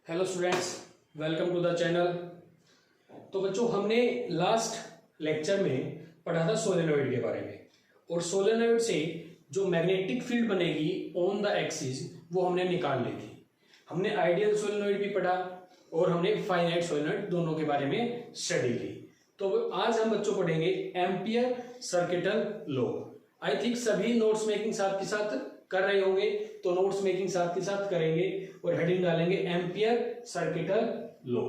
Hello students, welcome to the channel. तो बच्चों, हमने लास्ट लेक्चर में पढ़ा था सोलेनोइड के बारे में, और सोलेनोइड से जो मैग्नेटिक फील्ड बनेगी ऑन द एक्सिस वो हमने निकाल ली थी। हमने आइडियल सोलेनोइड भी पढ़ा और हमने फाइनाइट सोलेनोइड दोनों के बारे में स्टडी की। तो आज हम बच्चों पढ़ेंगे ampere circuital law. I think सभी नोट्स मेकिंग साथ के साथ कर रहे होंगे, तो नोट्स मेकिंग साथ के साथ करेंगे और हेडिंग डालेंगे ampere circuital law.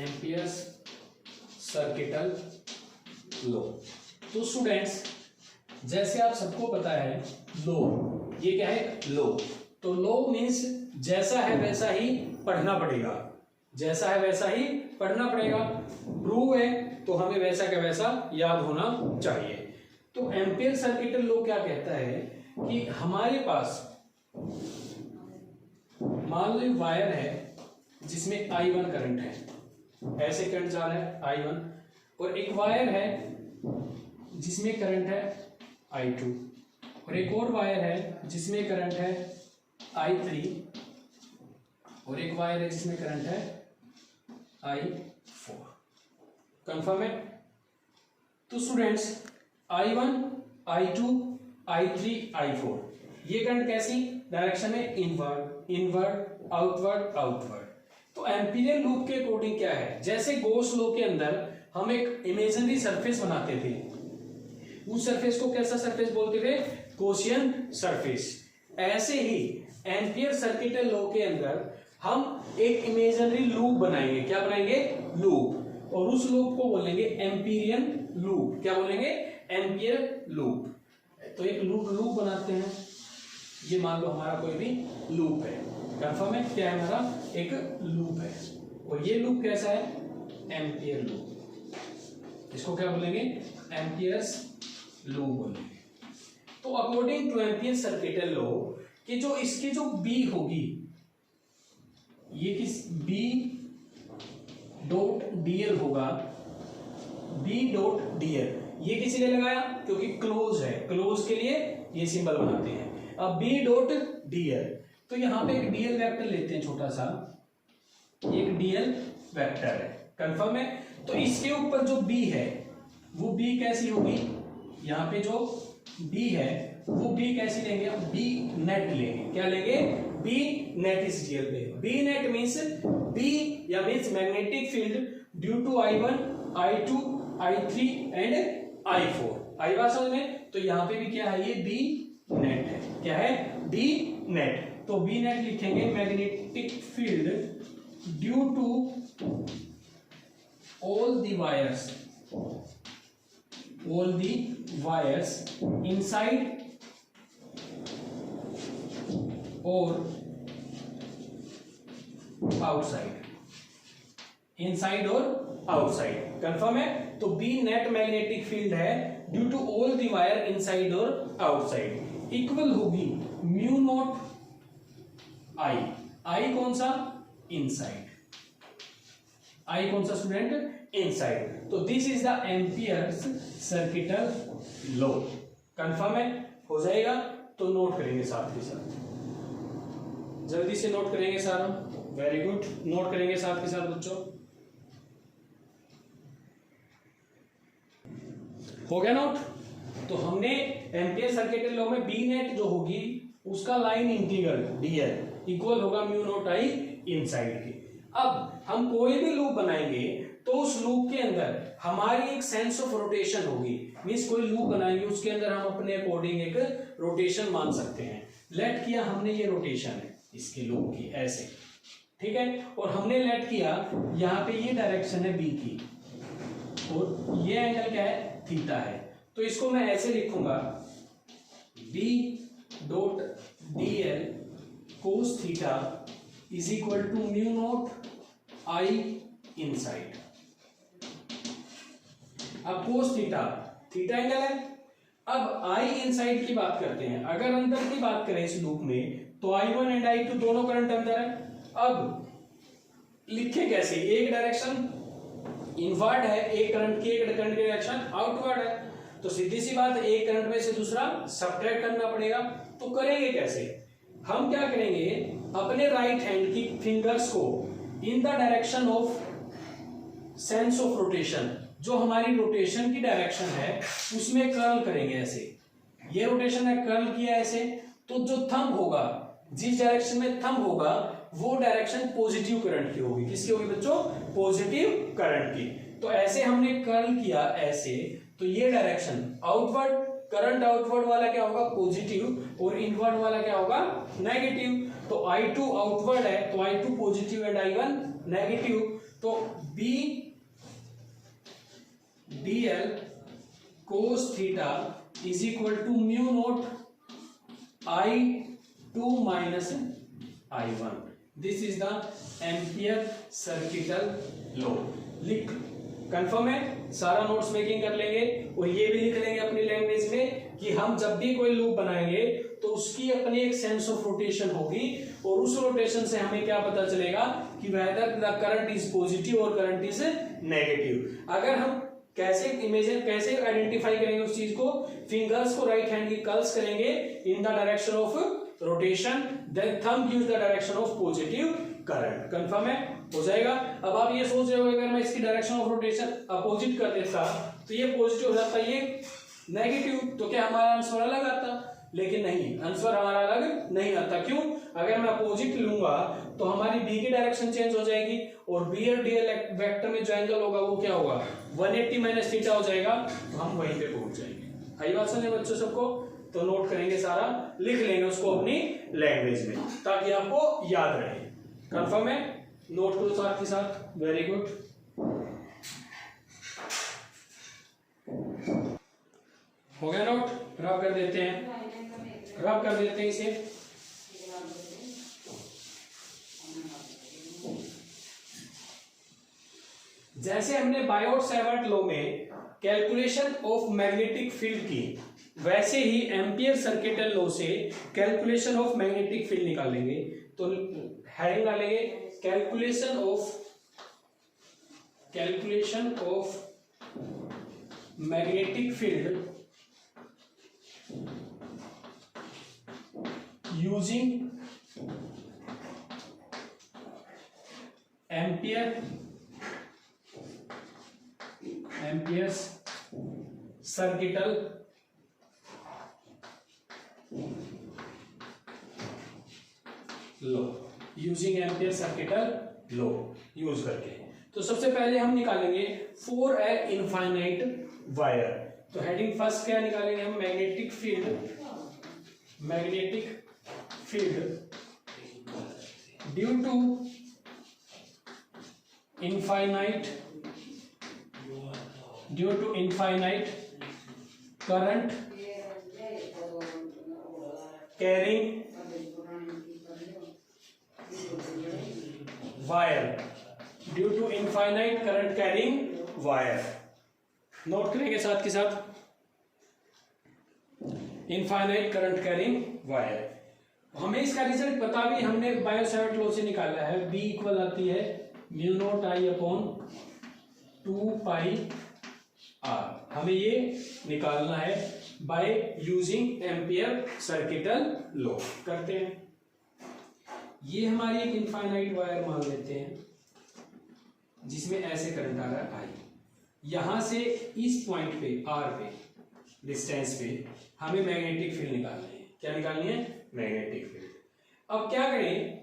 Ampere circuital law. तो स्टूडेंट्स, जैसे आप सबको पता है लॉ, ये क्या है? लॉ। तो लॉ मीन्स जैसा है वैसा ही पढ़ना पड़ेगा, जैसा है वैसा ही पढ़ना पड़ेगा। प्रूव है तो हमें वैसा का वैसा याद होना चाहिए। तो एम्पियर सर्किटल लॉ क्या कहता है कि हमारे पास मान लो वायर है जिसमें I1 करंट है, ऐसे करंट जा रहा है I1, और एक वायर है जिसमें करंट है I2, और एक और वायर है जिसमें करंट है I3, और एक वायर है जिसमें करंट है I4। कंफर्म है? तो students, I1, I2, I3, I4 ये करंट कैसी डायरेक्शन में? Inward, inward, outward, outward. तो एम्पीरियल लूप के अकॉर्डिंग क्या है, जैसे गॉस लॉ के अंदर हम एक इमेजिनरी सरफेस बनाते थे, उस सरफेस को कैसा सरफेस बोलते थे? Gaussian surface. ऐसे ही एम्पियर सर्किटल लॉ के अंदर हम एक इमेजिनरी लूप बनाएंगे। क्या बनाएंगे? लूप। और उस लूप को बोलेंगे एम्पीरियन लूप। क्या बोलेंगे? Ampere loop. तो एक लूप बनाते हैं। ये मान लो हमारा कोई भी लूप है। कंफर्म है? क्या है? हमारा एक लूप है, और ये लूप कैसा है? Ampere loop. इसको क्या बोलेंगे? एम्पियर्स लूप बोलेंगे। तो according two ampere circuital law कि जो इसकी जो बी होगी, ये किस बी डॉट डीएल होगा, बी डॉट डीएल ये किसी ने लगाया क्योंकि क्लोज है, क्लोज के लिए ये सिंबल बनाते हैं। अब बी डॉट डीएल, तो यहां पे एक डीएल वेक्टर लेते हैं, छोटा सा एक डीएल वेक्टर है। कंफर्म है? तो इसके ऊपर जो बी है वो बी कैसी होगी? यहां पे जो बी है वो बी कैसी लेंगे? अब बी नेट लेंगे। क्या लेंगे? बी नेट इस डीएल पे। बी नेट मीन्स बी या means magnetic field due to I1, I2, I3 and I4। आई बात समझ में? तो यहां पे भी क्या है? ये बी नेट है। क्या है? B net. तो बी नेट लिखेंगे magnetic field due to all the wires inside और आउटसाइड, इनसाइड और आउटसाइड। कंफर्म है? तो बी नेट मैग्नेटिक फील्ड है due to all the wire inside और आउटसाइड, इक्वल होगी म्यू नॉट आई। आई कौन सा? इनसाइड। आई कौन सा स्टूडेंट? इनसाइड। तो this is the Ampere circuital law. Confirm है? हो जाएगा? तो नोट करेंगे साथ के साथ, जल्दी से नोट करेंगे सारा। वेरी गुड, नोट करेंगे साथ के साथ बच्चों। हो गया नोट? तो हमने एम्पियर सर्किटल लॉ में बी नेट जो होगी उसका लाइन इंटीग्रल डीएल इक्वल होगा म्यू नॉट आई इनसाइड के। अब हम कोई भी लूप बनाएंगे तो उस लूप के अंदर हमारी एक सेंस ऑफ रोटेशन होगी। मींस कोई लूप बनाएंगे उसके अंदर हम अपने अकॉर्डिंग एक रोटेशन मान सकते हैं। लेट किया हमने, ये रोटेशन है इसके लूप की, ऐसे, ठीक है। और हमने लेट किया यहाँ पे ये डायरेक्शन है बी की, और ये एंगल क्या है? थीटा है। तो इसको मैं ऐसे लिखूंगा B dot dl cos theta is equal to mu naught I inside. अब कोस थीटा, थीटा एंगल है। अब आई इनसाइड की बात करते हैं। अगर अंदर की बात करें इस लूप में तो I1 एंड I2 दोनों करंट अंदर है। अब लिखे कैसे? एक डायरेक्शन इनवर्ड है, एक करंट की डायरेक्शन आउटवर्ड है। तो सीधी सी बात है, एक करंट में से दूसरा सब्ट्रैक्ट करना पड़ेगा। तो करेंगे कैसे? हम क्या करेंगे, अपने राइट हैंड की फिंगर्स को इन the direction of sense of rotation, जो हमारी रोटेशन की डायरेक्शन है उसमें कर्ल करेंगे। ऐसे ये रोटेशन है, कर्ल किया ऐसे, तो जो थंब होगा, जिस डायरेक्शन में थंब होगा वो डायरेक्शन पॉजिटिव करंट की होगी। किसकी होगी बच्चों? पॉजिटिव करंट की। तो ऐसे हमने कर्ल किया ऐसे, तो ये डायरेक्शन आउटवर्ड, करंट आउटवर्ड वाला क्या होगा? पॉजिटिव, और इनवर्ड वाला क्या होगा? नेगेटिव। तो I2 आउटवर्ड है तो I2 positive and I1 negative. तो B dl cos theta is equal to mu naught I2 minus I1। This is the Ampere circuital law. लिख, कंफर्म है? सारा नोट्स मेकिंग कर लेंगे और ये भी लिख लेंगे अपनी लैंग्वेज में कि हम जब भी कोई लूप बनाएंगे तो उसकी अपनी एक सेंस ऑफ रोटेशन होगी, और उस रोटेशन से हमें क्या पता चलेगा कि whether the current is positive और करंट इज नेगेटिव। अगर हम कैसे इमेजिन, कैसे आइडेंटिफाई करेंगे उस चीज को? फिंगर्स को राइट हैंड की कर्ल्स करेंगे in the direction of rotation, then thumb gives the direction of positive current. Confirm है? हो जाएगा। अब आप ये सोच रहे हो अगर मैं इसकी डायरेक्शन ऑफ रोटेशन अपोजिट कर देता तो ये पॉजिटिव हो जाता, ये नेगेटिव, तो क्या हमारा आंसर अलग आता? लेकिन नहीं, आंसर हमारा अलग नहीं आता। क्यों? अगर मैं अपोजिट लूंगा तो हमारी बी की डायरेक्शन चेंज हो जाएगी, और बी और डी वेक्टर में जो एंगल होगा वो क्या होगा? 180 माइनस थीटा हो जाएगा, तो हम वहीं पे पहुंच जाएंगे। आई बात समझे बच्चों सबको? तो नोट करेंगे, सारा लिख लेंगे उसको अपनी लैंग्वेज में ताकि आपको याद रहे। कंफर्म है? नोट करो साथ के साथ। Very good. हो गया नोट? रब कर देते हैं, रब कर देते हैं इसे। जैसे हमने बायोट-सैवर्ट लॉ में कैलकुलेशन ऑफ मैग्नेटिक फील्ड की, वैसे ही एम्पियर सर्किटल लॉ से कैलकुलेशन ऑफ मैग्नेटिक फील्ड निकालेंगे। तो हेडिंग डालेंगे calculation of magnetic field using Ampere's circuital law, using Ampere circuital law use करके। तो सबसे पहले हम निकालेंगे फॉर ए इनफाइनाइट वायर। तो हेडिंग फर्स्ट क्या निकालेंगे हम? Magnetic field due to infinite current carrying wire, due to infinite current carrying wire. Note करेंगे साथ के साथ, इनफाइनाइट करंट कैरिंग वायर। हमें इसका रिजल्ट पता भी, हमने बायो-सैवर्ट लॉ से निकाला है। B इक्वल आती है mu naught I upon 2 pi R। हमें ये निकालना है by using Ampere circuital law. करते हैं। ये हमारी एक इनफाइनाइट वायर मान लेते हैं जिसमें ऐसे करंट आ रहा है I। यहां से इस पॉइंट पे R पे डिस्टेंस पे हमें मैग्नेटिक फील्ड निकालनी है। क्या निकालनी है? Magnetic field. अब क्या करें,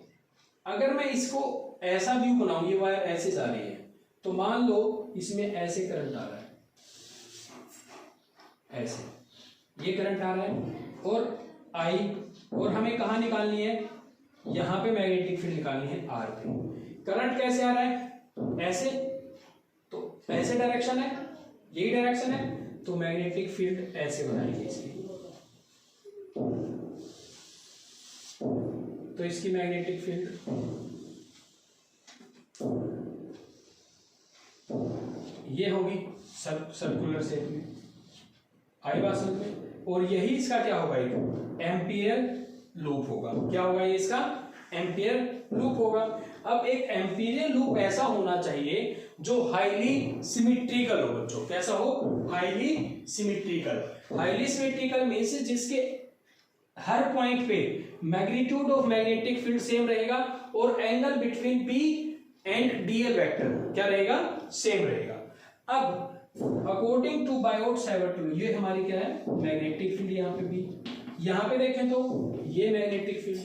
अगर मैं इसको ऐसा व्यू बनाऊं, ये वायर ऐसे जा रही है, तो मान लो इसमें ऐसे करंट आ रहा है, ऐसे ये करंट आ रहा है, और I, और हमें कहाँ निकालनी है? यहां पे मैग्नेटिक फील्ड निकालनी है R पे। करंट कैसे आ रहा है? ऐसे, तो ऐसे डायरेक्शन है, यही डायरेक्शन है, तो मैग्नेटिक फील्ड ऐसे बनाएंगे इसकी। तो इसकी मैग्नेटिक फील्ड ये होगी सर्कुलर शेप में, आई बात समझ में। और यही इसका क्या होगा? एक एम्पियर लूप होगा। क्या होगा ये? इसका एम्पियर लूप होगा। अब एक एम्पियर लूप ऐसा होना चाहिए जो हाईली सिमेट्रिकल हो बच्चों। कैसा हो? Highly symmetrical. Highly symmetrical means जिसके हर पॉइंट पे magnitude of magnetic field same रहेगा और angle between B and dl vector क्या रहेगा, सेम रहेगा। अब अकॉर्डिंग टू बायोट-सावर्त लॉ, ये हमारी क्या है मैग्नेटिक फील्ड, यहाँ पे बी, यहाँ पे देखें तो ये मैग्नेटिक फील्ड,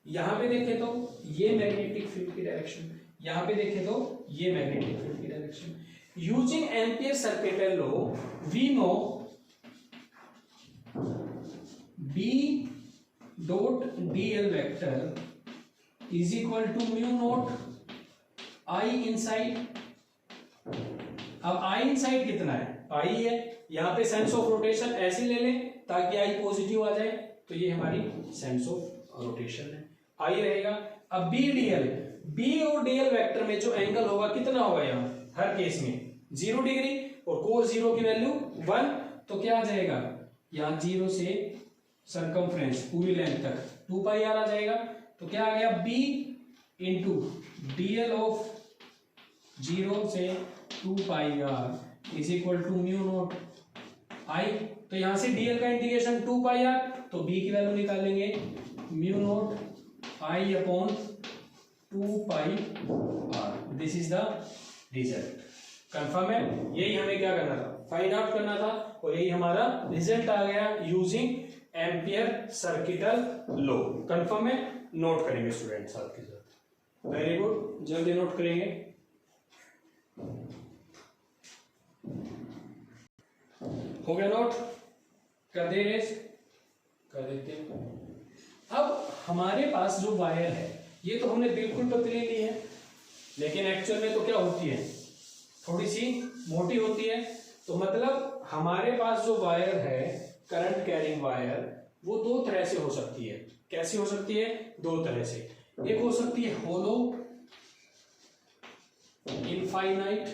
यहाँ पे देखें तो ये मैग्नेटिक फील्ड की डायरेक्शन, यहाँ पे देखें तो ये मैग्नेटिक फील्ड की direction. Using Ampere circuital law we know B dot dl vector is equal to mu naught I inside. अब I इनसाइड कितना है, I है, यहाँ पे सेंस ऑफ रोटेशन ऐसे ले लें ताकि I पॉजिटिव आ जाए, तो ये हमारी सेंस ऑफ रोटेशन है, I रहेगा। अब B dl, B और dl वेक्टर में जो एंगल होगा कितना होगा, यहाँ हर केस में 0 डिग्री और कोस 0 की वैल्यू 1, तो क्या आ जाएगा यहाँ 0 से सरकमफ्रेंस पूरी लेंथ तक 2 पाई आर आ जाएगा, तो क्या आ गया B इंटू dl ऑफ 0 से 2 pi R is equal to mu naught I। तो यहां से dl का इंटीग्रेशन 2 पाई आर, तो B की वैल्यू निकालेंगे mu naught I upon 2 pi R. This is the result. Confirm है, यही हमें क्या करना था, फाइंड आउट करना था, और यही हमारा रिजल्ट आ गया using Ampere circuital law. Confirm है, नोट करेंगे स्टूडेंट साथ के साथ। वेरी गुड, जल्दी नोट करेंगे। हो गया नोट, कर दे रेस, कर देते हैं। अब हमारे पास जो वायर है ये तो हमने बिल्कुल पतली ली है, लेकिन एक्चुअल में तो क्या होती है, थोड़ी सी मोटी होती है। तो मतलब हमारे पास जो वायर है करंट कैरिंग वायर, वो दो तरह से हो सकती है। कैसी हो सकती है, दो तरह से। एक हो सकती है होलो इनफाइनाइट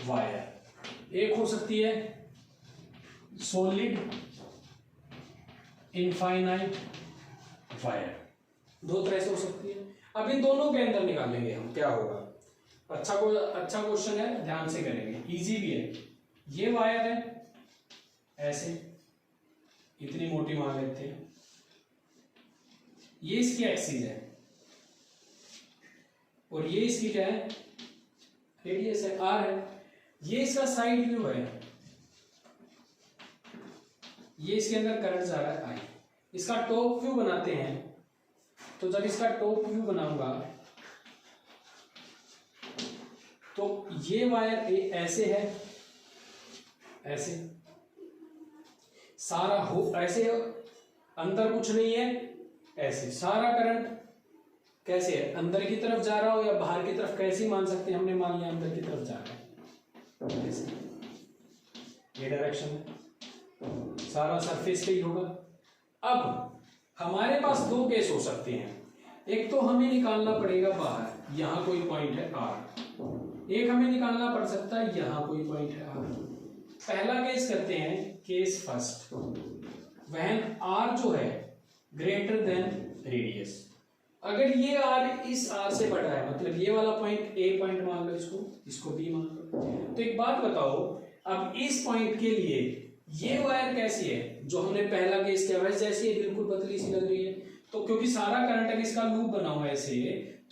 वायर, एक हो सकती है सॉलिड इनफाइनाइट वायर, दो तरह से हो सकती है। अब इन दोनों के अंदर निकालेंगे हम क्या होगा। अच्छा क्वेश्चन है, ध्यान से करेंगे, इजी भी है। ये वायर है ऐसे, इतनी मोटी मान लेते हैं, ये इसकी एक्सिस है और ये इसकी क्या है, रेडियस है, आर है। ये इसका साइड व्यू है, ये इसके अंदर करंट जा रहा है आई। इसका टॉप व्यू बनाते हैं, तो जब इसका टॉप व्यू बनाऊंगा तो ये वायर ऐसे है, ऐसे सारा हो, ऐसे अंदर कुछ नहीं है, ऐसे सारा करंट कैसे है, अंदर की तरफ जा रहा हो या बाहर की तरफ, कैसे मान सकते हैं, हमने मान लिया अंदर की तरफ जा रहा है, ऐसे ये डायरेक्शन है, सारा सरफेस पे ही होगा। अब हमारे पास दो केस हो सकते हैं, एक तो हमें निकालना पड़ेगा बाहर, यहां कोई पॉइंट है आर, एक हमें निकालना पड़ सकता है यहां कोई पॉइंट है आर। पहला केस करते हैं, केस फर्स्ट, व्हेन आर जो है ग्रेटर देन रेडियस। अगर ये आर इस आर से बड़ा है, मतलब ये वाला पॉइंट ए पॉइंट मान लो, इसको बी मान लो, तो एक बात बताओ, अब इस पॉइंट के लिए ये वायर कैसी है, जो हमने पहला केस किया वैसे जैसी है, बिल्कुल पतली सी लग रही है। तो क्योंकि सारा करंट अगर इसका लूप बना हुआ है ऐसे,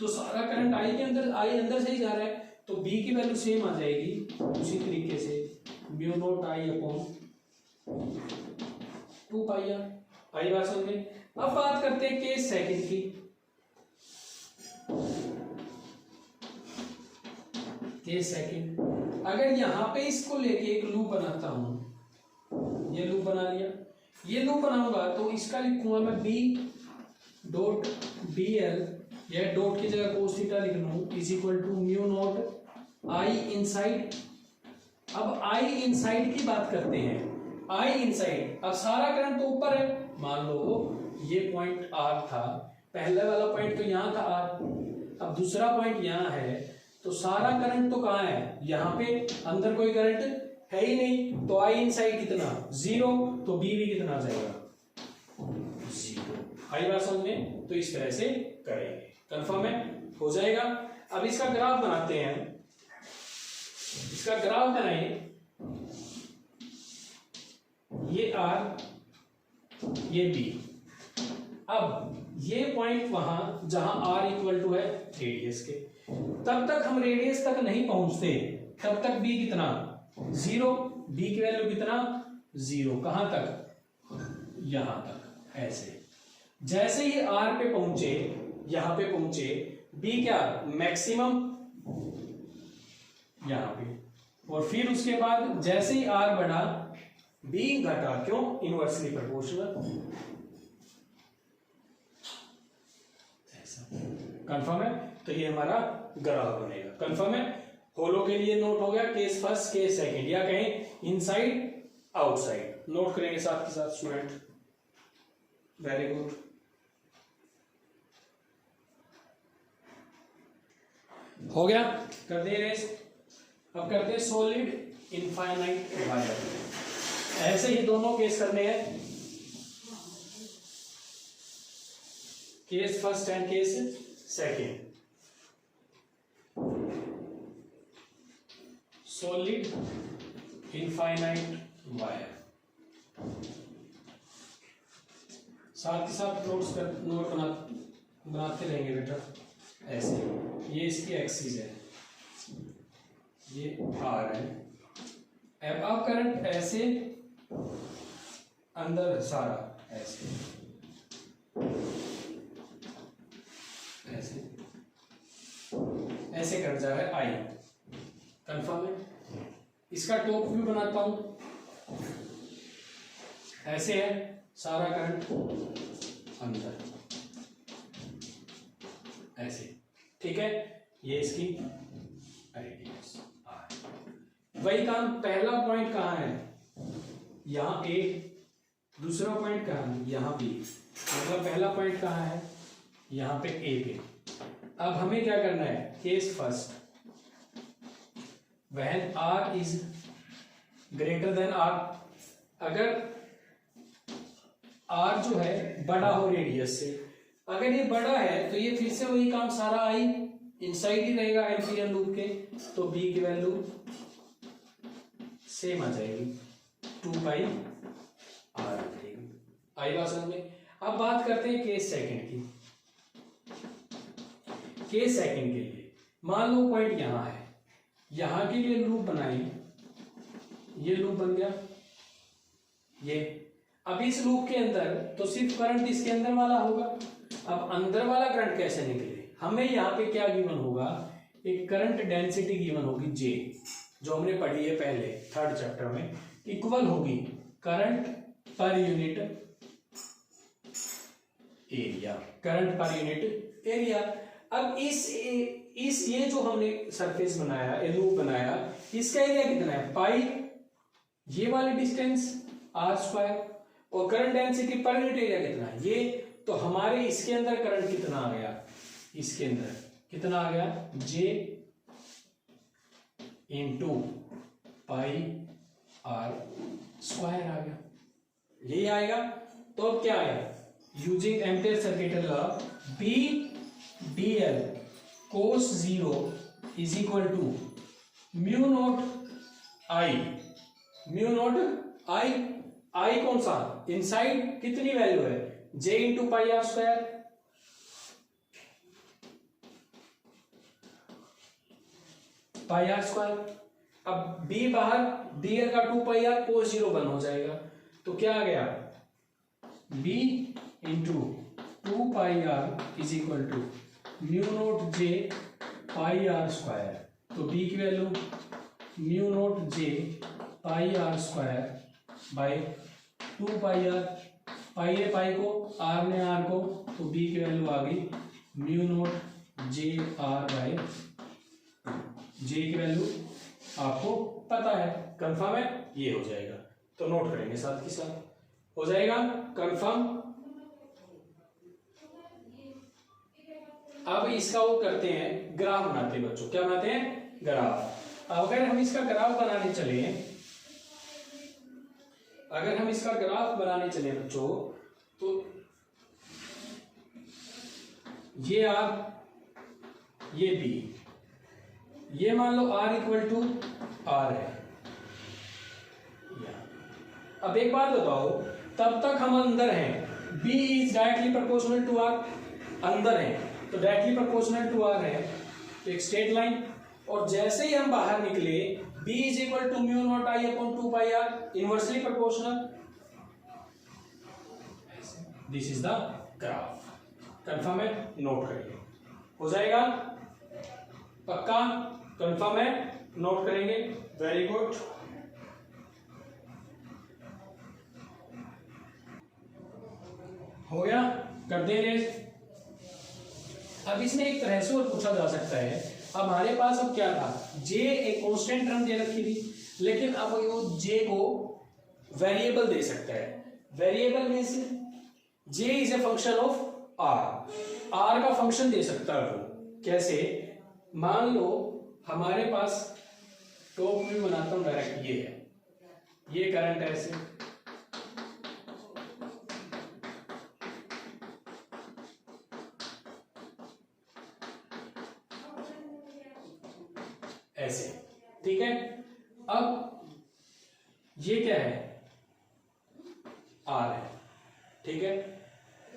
तो सारा करंट आई के अंदर, आई अंदर से ही जा रहा है, तो बी की वैल्यू सेम आ जाएगी उसी तरीके से, mu naught I upon 2 pi R. आई बात समझ में। अब बात करते हैं केस सेकंड की। केस सेकंड, अगर यहां पे इसको लेके एक लूप बनाता हूं, ये लूप बना लिया, ये लूप बनाऊंगा तो इसका लिखूंगा मैं बी डॉट डी एल, या डॉट की जगह कोस थीटा लिख लूं, is equal to mu naught I inside. अब आई इनसाइड की बात करते हैं, आई इनसाइड, अब सारा करंट तो ऊपर है, मान लो ये पॉइंट आर था, पहले वाला पॉइंट तो यहां था आर, अब दूसरा पॉइंट यहां है, तो सारा करंट तो कहां है, यहां पे, अंदर कोई करंट है ही नहीं, तो आई इनसाइड कितना, 0, तो बी भी कितना आ जाएगा, 0। आई बात समझ में। तो इस तरह से करेंगे, कंफर्म है, हो जाएगा। अब इसका ग्राफ बनाते हैं, इसका ग्राफ बनाए, ये आर ये बी। अब ये पॉइंट वहां जहां आर इक्वल टू है रेडियस के, तब तक हम रेडियस तक नहीं पहुंचते, तब तक बी कितना 0, बी की वैल्यू कितना 0। कहां तक, यहां तक। ऐसे जैसे ही आर पे पहुंचे, यहां पे पहुंचे, बी क्या मैक्सिमम यहां पे, और फिर उसके बाद जैसे ही आर बढ़ा बी घटा, क्यों, इनवर्सली प्रोपोर्शनल। कंफर्म है? तो ये हमारा ग्राफ बनेगा। कंफर्म है? होलो के लिए नोट हो गया, केस फर्स्ट केस सेकंड, या कहें इनसाइड आउटसाइड। नोट करेंगे साथ के साथ स्टूडेंट। Very good. हो गया, कर दिए रेस। अब करते हैं सॉलिड इनफाइनाइट वायर। ऐसे ही दोनों केस करने हैं, case first and case second. Solid infinite wire, साथ ही साथ नोट बनाते रहेंगे बेटा। ऐसे ये इसकी एक्सिस है, ये आर है। अब करंट ऐसे अंदर सारा ऐसे ऐसे ऐसे कट जा रहा है आई। कंफर्म है? इसका टॉप व्यू बनाता हूं, ऐसे है सारा करंट अंदर ऐसे, ठीक है। ये इसकी रेडियस आर। वही काम, पहला पॉइंट कहां है, यहां ए, दूसरा पॉइंट कहां है, यहां बी। मतलब पहला पॉइंट कहां है, यहां पे ए पे। अब हमें क्या करना है, case first, when R is greater than R. अगर आर जो है बड़ा हो रेडियस से, अगर ये बड़ा है तो ये फिर से वही काम, सारा आई इनसाइड ही रहेगा एम्पियर लूप के, तो बी की वैल्यू सेम आ जाएगी, 2 पाई आर आ जाएगी। आई बात समझ में? अब बात करते हैं केस सेकंड की। केस सेकंड के लिए मान लो पॉइंट यहां है, यहां के लिए लूप बनाई, ये लूप बन गया ये। अब इस लूप के अंदर तो सिर्फ करंट इसके अंदर वाला होगा। अब अंदर वाला करंट कैसे निकले, हमें यहाँ पे क्या गिवन होगा, एक करंट डेंसिटी गिवन होगी जे, जो हमने पढ़ी है पहले 3rd चैप्टर में, इक्वल होगी current per unit area, current per unit area. अब इस ये जो हमने सरफेस बनाया, लूप बनाया, इसका एरिया कितना है पाई, ये वाली डिस्टेंस आर स्क्वायर, और current density per unit area कितना है ये। तो हमारे इसके अंदर करंट कितना आ गया, इसके अंदर कितना आ गया, J into pi R square आ गया, यही आएगा। तो अब क्या आया, using ampere circuit law, B D L cos 0 is equal to mu naught I, mu naught I, I कौन सा, इनसाइड कितनी वैल्यू है, J into pi R square, pi R square. अब बी बाहर, डी एल का 2 pi are कोस 0 1 हो जाएगा, तो क्या आ गया, B into 2 pi R is equal to mu naught J pi R square. तो बी की value mu naught J pi R square by 2 pi R, pi है पाई को, आर ने आर को, तो बी की वैल्यू आ गई mu naught J R by, J की वैल्यू आपको पता है। कंफर्म है? ये हो जाएगा, तो नोट करेंगे साथ के साथ, हो जाएगा कंफर्म। अब इसका वो करते हैं, ग्राफ बनाते हैं बच्चों, क्या बनाते हैं, ग्राफ। अगर हम इसका ग्राफ बनाने चले, अगर हम इसका ग्राफ बनाने चले बच्चों, तो ये आर, ये बी, ये मान लो आर इक्वल टू आर है। अब एक बात बताओ, तब तक हम अंदर हैं, B is directly proportional to R, अंदर है तो डायरेक्टली प्रोपोर्शनल टू R है, तो एक स्ट्रेट लाइन, और जैसे ही हम बाहर निकले B is equal to mu naught I upon 2 pi R, inversely proportional. This is the graph. Confirm है, नोट करिए, हो जाएगा पक्का, कंफर्म है, नोट करेंगे, वेरी गुड। हो गया, कर दे रेज। अब इसमें एक तरह से और पूछा जा सकता है, अब हमारे पास अब क्या था, J एक कांस्टेंट टर्म दे रखी थी, लेकिन अब वो J को वेरिएबल दे सकता है। Variable means J is a function of R का फंक्शन दे सकता है वो। कैसे, मान लो हमारे पास टॉप व्यू बनाता हूं डायरेक्ट, ये है, ये करंट है ऐसे, ऐसे, ठीक है। अब ये क्या है, R है, ठीक है।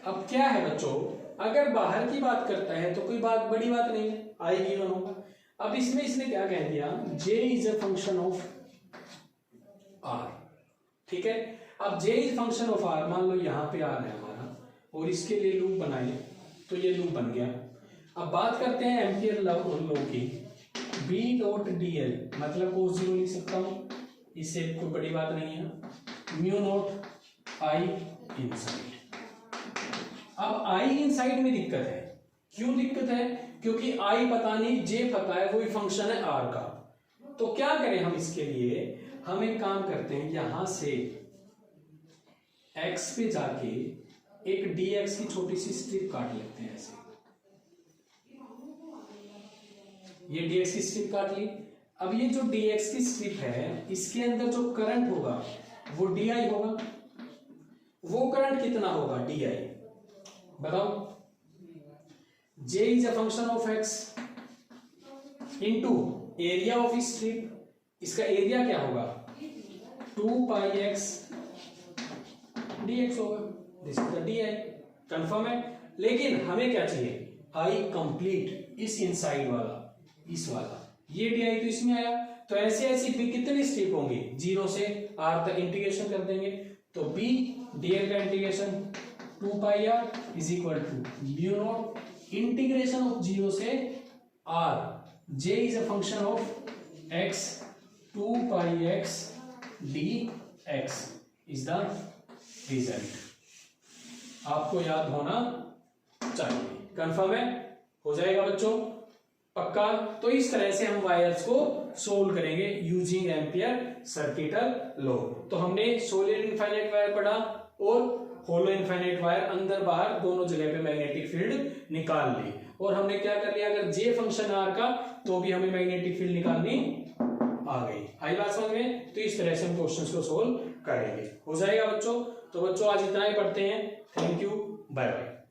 अब क्या है बच्चों, अगर बाहर की बात करता है तो कोई बात बड़ी बात नहीं है, I गिवन होगा। अब इसमें इसने क्या कह दिया, J is a function of R, ठीक है। अब J is function of R, मान लो यहाँ पे R है हमारा, और इसके लिए लूप बनाए तो ये लूप बन गया। अब बात करते हैं एम्पियर लॉ की, B डॉट dl, मतलब को 0 लिख सकता हूँ, इससे कोई बड़ी बात नहीं है, म्यू नॉट I इनसाइड। अब I इनसाइड में दिक्कत है, क्यों दिक्कत है, क्योंकि I पता नहीं, J पता है, वही फंक्शन है R का। तो क्या करें हम इसके लिए, हम एक काम करते हैं, यहां से X पे जाके एक dx की छोटी सी स्ट्रिप काट लेते हैं ऐसे, ये dx की स्ट्रिप काट ली। अब ये जो dx की स्ट्रिप है, इसके अंदर जो करंट होगा वो di होगा, वो करंट कितना होगा, di, बताओ। J is a function of x into area of strip, इसका एरिया क्या होगा, 2 पाई x dx होगा, this is the di। Confirm है, लेकिन हमें क्या चाहिए, I कंप्लीट, इस इनसाइड वाला, इस वाला, ये di तो इसमें आया, तो ऐसे ऐसे भी कितनी स्ट्रिप होंगी, 0 से r तक इंटीग्रेशन कर देंगे, तो b dl का integration 2 pi r is equal to mu naught integration of 0 से r, J is a function of x, 2 पाई x dx is the result. आपको याद होना चाहिए, कंफर्म है, हो जाएगा बच्चों, पक्का। तो इस तरह से हम वायर्स को सोल्व करेंगे यूजिंग एम्पियर सर्किटल लॉ। तो हमने सॉलिड इनफाइनाइट वायर पढ़ा और होलो इनफाइनाइट वायर, अंदर बाहर दोनों जगह पे मैग्नेटिक फील्ड निकाल ली, और हमने क्या कर लिया, अगर J फंक्शन R का तो भी हमें मैग्नेटिक फील्ड निकालनी आ गई। आई बात समझ में, तो इस तरह से हम क्वेश्चंस को सोल्व करेंगे, हो जाएगा बच्चों। तो बच्चों आज इतना ही पढ़ते हैं, थैंक यू, बाय बाय।